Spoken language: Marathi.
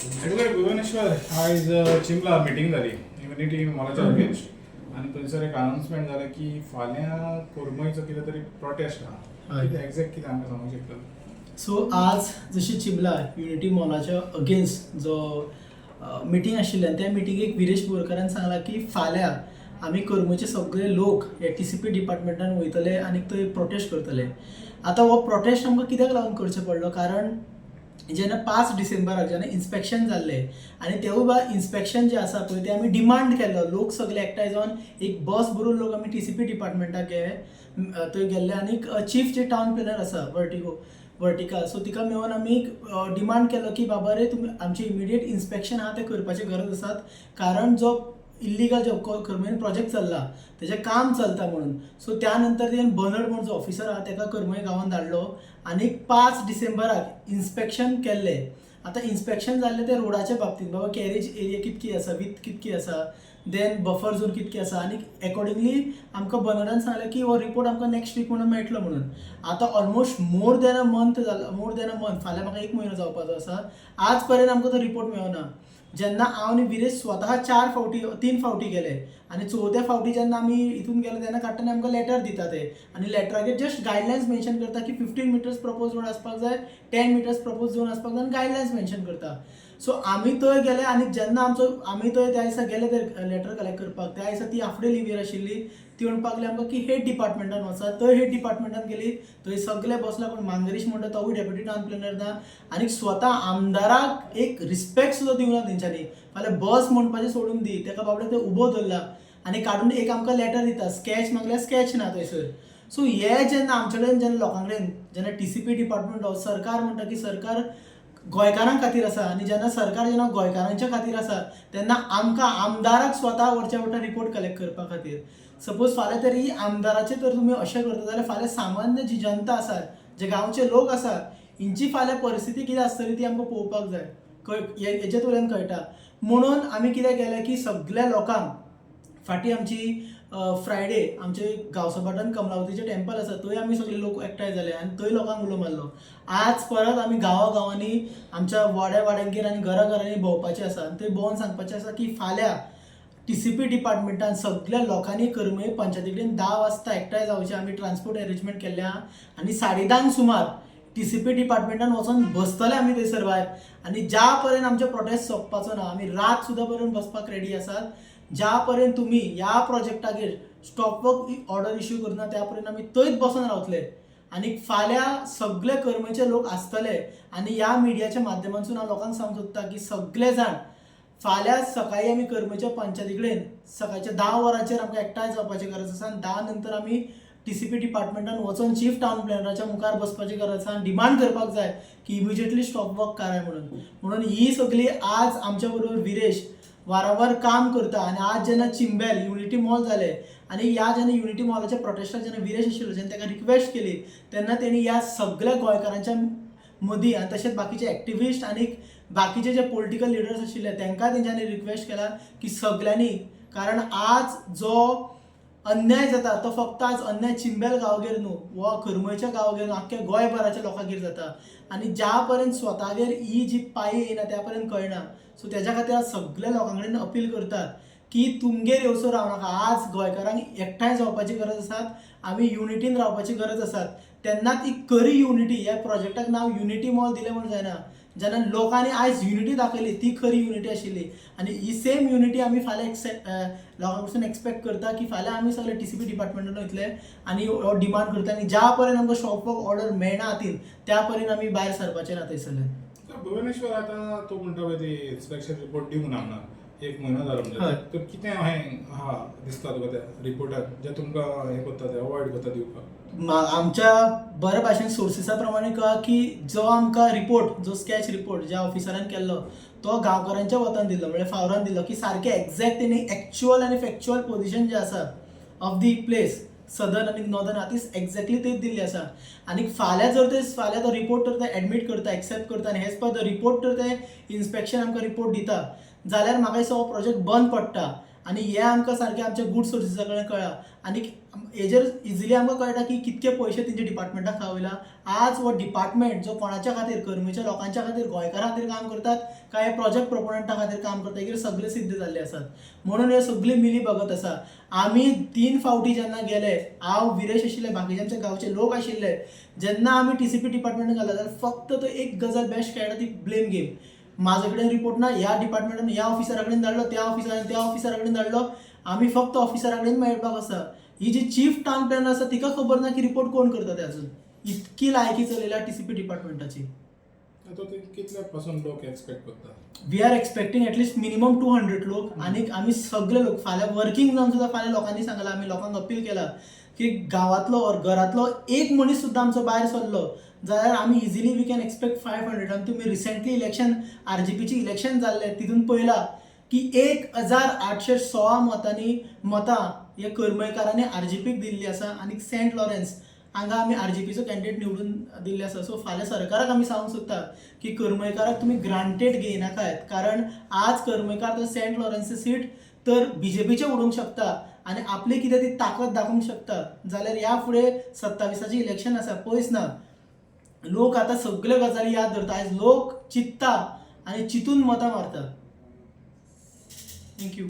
ॲडव्होकेट भुवनेश्वर आयज चिंबला मिटींग जाली इम्युनिटी मॉलाच्या अगेन्स्ट आनी थंयसर एक अनाउन्समेंट जालें की फाल्यां कोरमयचो कितें तरी प्रोटेस्ट आहा. कितें एक्झॅक्ट कितें आमकां सांगूंक शकता? सो आज जशी चिंबला युनिटी मॉलाच्या अगेन्स्ट जो मिटींग आशिल्ली आनी त्या मिटिंगेक विरेश बोरकारान सांगला की फाल्यां आमी करमूचे सगळे लोक हे TCP डिपार्टमेंटान वयतले आनी थंय प्रोटेस्ट करतले. आतां हो प्रोटेस्ट आमकां कित्याक लागून करचो पडलो? कारण जेन्ना 5 डिसेंबराक जेन्ना इन्स्पेक्शन जाल्लें आनी तेवूय भायर इन्स्पेक्शन जें आसा पळय तें आमी डिमांड केल्लो. लोक सगळे एकठांय जावन एक बस भरून लोक आमी TCP डिपार्टमेंटाक थंय गेल्ले आनी चीफ जे टावन प्लॅनर आसा वर्टिकल सो तिका मेळून आमी डिमांड केलो की बाबा रे तुमी आमचे इमिडिएट इन्स्पेक्शन आहा तें करपाची गरज आसात. कारण जो इल्लिगल जो करमयन प्रोजेक्ट चल्ला तेजें काम चलता म्हणून. सो त्या नंतर तेणें बर्नड म्हणून जो ऑफिसर आहा ताका करमय गांवांत धाडलो आनी 5 डिसेंबराक इन्स्पेक्शन केल्लें. आतां इन्स्पेक्शन जाल्लें तें रोडाच्या बाबतींत बाबा कॅरेज एरिया कितकी आसा, विथ कितकी आसा, देन बफर झोन कितकी आसा आनी अकॉर्डिंगली आमकां बर्नडान सांगलें की हो रिपोर्ट आमकां नेक्स्ट वीक म्हणून मेळटलो म्हणून. आतां almost more than a month फाल्यां म्हाका 1 म्हयनो जावपाचो आसा. आज पर्यंत आमकां तो रिपोर्ट मेळना. जेन्ना हांव आनी विरेश स्वता 3 फावटी गेले आनी 4थ्या फावटी जेन्ना आमी हितून गेले तेन्ना काडटना आमकां लेटर दिता ते आनी लेटराचेर जस्ट गायडलायन्स मेन्शन करता की 15 मिटर्स प्रपोज झोन आसपाक जाय, 10 मिटर्स प्रपोज झोन आसपाक जाय आनी गायडलायन्स मेन्शन करता. सो आमी थंय गेले आनी जेन्ना आमी थंय त्या दिसा गेले ते लेटर कलेक्ट करपाक, त्या दिसा ती हाफ डे लिव्हीर आशिल्ली. ती म्हणपाक लागली आमकां की हेड डिपार्टमेंटान वचा. थंय हेड डिपार्टमेंटान गेली, थंय सगळे बसला कोण मांगरीश म्हणटा तोवूय डेप्युटी टावन प्लॅनर ना आनी स्वता आमदाराक एक रिस्पेक्ट सुद्दां दिवना तेंच्यांनी. फाल्यां बस म्हणपाचें सोडून दी, ताका बाबडे थंय उबो धरला आनी काडून एक आमकां लेटर दिता, स्केच मागल्यार स्केच ना थंयसर. सो हे जेन्ना आमचे कडेन जेन्ना लोकां कडेन जेन्ना TCP डिपार्टमेंट सरकार म्हणटा की सरकार गोंयकारां खातीर आसा आनी जेन्ना सरकार जेन्ना गोंयकारांच्या खातीर आसा तेन्ना आमकां आमदाराक स्वता वरच्या वटा रिपोर्ट कलेक्ट करपा खातीर. सपोज फाल्यां तरी आमदाराचे तर तुमी अशें करता जाल्यार फाल्यां सामान्य जी जनता आसा, जे गांवचे लोक आसा, हिंची फाल्यां परिस्थिती कितें आसतली ती आमकां पळोवपाक जाय. हेचे तुऱ्यान कळटा. म्हणून आमी कितें केलें की सगळ्या लोकांक फाटीं आमची फ्रायडे आमचे गांवसभाटान कमलावतीचें टॅम्पल आसा थंय आमी सगळे लोक एकठांय जाले आनी थंय लोकांक उलो मारलो. आज परत आमी गांवांनी आमच्या वाड्यांगेर आनी घरांनी भोंवपाचें आसा आनी थंय भोंवन सांगपाचें आसा की फाल्यां TCP डिपार्टमेंटान सगळ्या लोकांनी करमय पंचायती कडेन 10 वाजता एकठांय जावचें. आमी ट्रान्सपोर्ट अरेंजमेंट केल्लें आहा आनी 10:30 सुमार TCP डिपार्टमेंटान वचून बसतले आमी थंयसर भायर आनी ज्या पर्यंत आमचो प्रोटेस्ट सोंपपाचो ना आमी रात सुद्दां पर्यंत बसपाक रेडी आसात. ज्या पर्यंत तुमी ह्या प्रोजेक्टाचेर स्टॉप वर्क ऑर्डर इश्यू करना त्या पर्यंत आमी थंयच बसून रावतले. आनी फाल्यां सगळे करमयचे लोक आसतले आनी ह्या मिडियाच्या माध्यमांतसून हांव लोकांक सांगूंक सोदता की सगळे जाण फाल्यां सकाळीं आमी करमयच्या पंचायती कडेन सकाळच्या 10 वरांचेर आमकां एकठांय जावपाची गरज आसा आनी 10 नंतर आमी TCP डिपार्टमेंटान वचून चीफ टावन प्लॅनराच्या मुखार बसपाची गरज आसा आनी डिमांड करपाक जाय की इमिजिएटली स्टॉप वर्क कराय म्हणून ही सगळी आज आमच्या बरोबर विरेश वारंवार काम करता. आनी आज जेन्ना चिंबेल युनिटी मॉल जाले आनी ह्या जेन्ना युनिटी मॉलाच्या प्रोटेस्टाक जेन्ना विरेश आशिल्लो जेन्ना ताका रिक्वेस्ट केली तेन्ना तेणी ह्या सगळ्या गोंयकारांच्या मदीं आनी तशेंच बाकीचे एक्टिविस्ट आनी बाकीचे जे पॉलिटिकल लिडर्स आशिल्ले तांकां तेंच्यांनी रिक्वेस्ट केला की सगळ्यांनी, कारण आज जो अन्याय जाता तो फक्त आज अन्याय चिंबेल गांवगेर न्हू वा करमयच्या गांवगेर न्हू आख्ख्या गोंयभराच्या लोकांगेर जाता आनी ज्या पर्यंत स्वतागेर ही जी पाळी येयना त्या पर्यंत कळना. सो तेज्या खातीर आज सगळ्या लोकां कडेन अपील करतात की तुमगेर येवसर रावनाका. आज गोंयकारांक एकठांय जावपाची गरज आसा, आमी युनिटीन रावपाची गरज आसा. तेन्ना ती खरी युनिटी, ह्या प्रोजेक्टाक नांव युनिटी मॉल दिलें म्हूण जायना. जेन्ना लोकांनी आयज युनिटी दाखयली ती खरी युनिटी आशिल्ली आनी ही सेम युनिटी आमी फाल्यां लोकां कडसून एक्सपेक्ट करता की फाल्यां आमी सगळे TCP डिपार्टमेंटान वयतले आनी हो डिमांड करता आनी ज्या पर्यंत आमकां स्टॉप वर्क ऑर्डर मेळना हातीन त्या पर्यंत आमी भायर सरपाचे ना थंयसरले. भुवनेश्वर आतां तूं म्हणटा पळय ती इन्स्पेक्शन रिपोर्ट दिवंक ना 1 म्हयनो जालो म्हणजे तर कितें हा दिसता तुका त्या रिपोर्टाक जे तुमकां हें करता ते अवॉयड करता दिवपाक? आमच्या बऱ्या भाशेन सोर्सिसा प्रमाणे कळ्ळा की जो आमकां रिपोर्ट, जो स्केच रिपोर्ट ज्या ऑफिसरान केल्लो तो गांवकारांच्या वतान दिल्लो, म्हणजे फावरान दिल्लो की सारकें एक्झॅक्ट तेणी एक्च्युअल आनी फॅक्च्युअल पोजिशन जें आसा ऑफ दी प्लेस सदर्न आनी नॉर्दर्न आहा ती एक्झॅक्टली तेच दिल्ली आसा. आनी फाल्यां तो रिपोर्ट तर ते एडमीट करता, एक्सेप्ट करता आनी हेज पर द रिपोर्ट तर ते इन्स्पेक्शन आमकां रिपोर्ट दिता जाल्यार म्हाका दिसता हो प्रोजेक्ट बंद पडटा आनी हे आमकां सारकें आमच्या गूड सोर्सिसा कडल्यान कळ्ळा आनी हेजेर इजिली आमकां कळटा की कितके पयशे तेंचे डिपार्टमेंटाक खावयला. आज हो डिपार्टमेंट जो कोणाच्या खातीर करमेच्या लोकांच्या खातीर गोंयकारां खातीर काम करतात काय प्रोजेक्ट प्रोपोनंटा खातीर काम करता हेजेर सगळे सिद्ध जाल्ले आसात. म्हणून हे सगळी मिली भगत आसा. आमी 3 फावटी जेन्ना गेले, हांव विरेश आशिल्ले, बाकीचे आमचे गांवचे लोक आशिल्ले, जेन्ना आमी टीसीपी डिपार्टमेंटान गेला जाल्यार फक्त तो एक गजाल बेस्ट खेळटा ती ब्लेम गेम. माझे कडेन रिपोर्ट ना, ह्या डिपार्टमेंटान ह्या ऑफिसरा कडेन धाडलो, त्या ऑफिसरा कडेन धाडलो, आमी फक्त ऑफिसरा कडेन मेळपाक आसा. ही जी चीफ टाउन प्लॅनर आसा तिका खबर ना की रिपोर्ट कोण करता ते अजून. इतकी लायकी चलयल्या टीसीपी डिपार्टमेंटाची. तो कितल्या पासून लोक एक्सपेक्ट करता? We are expecting at least minimum 200 लोक. आणि आमी सगळे लोक फाल्यां वर्किंग जावन सुद्धा फाल्यां लोकांनी सांगला, आमी लोकांक अपील केला की गांवांतलो और घरांतलो एक मनीस सुद्धा आमचो भायर सरलो जाल्यार आमी इजिली वी कॅन एक्सपेक्ट 500. आनी तुमी रिसेंटली इलेक्शन आरजीपीची इलेक्शन जाल्लें तितून पळयला की 1816 मतां हे करमयकारांनी आरजीपीक दिल्ली आसा आनी सेंट लॉरेन्स हांगा आमी आरजीपीचो कॅन्डिडेट निवडून दिल्ले आसा. सो फाल्यां सरकाराक आमी सांगूंक सोदता की करमयकाराक तुमी ग्रांटेड घेयनाकात, कारण आज करमयकार तो सेंट लॉरेन्सचें सीट तर बीजेपीचें उडोवंक शकता आनी आपली कितें ती ताकद दाखोवंक शकता. जाल्यार ह्या फुडें 27 इलेक्शन आसा, पयस ना. लोक आतां सगळ्यो गजाली याद धरता. आयज लोक चिंतता आनी चिंतून मतां मारता. थँक्यू.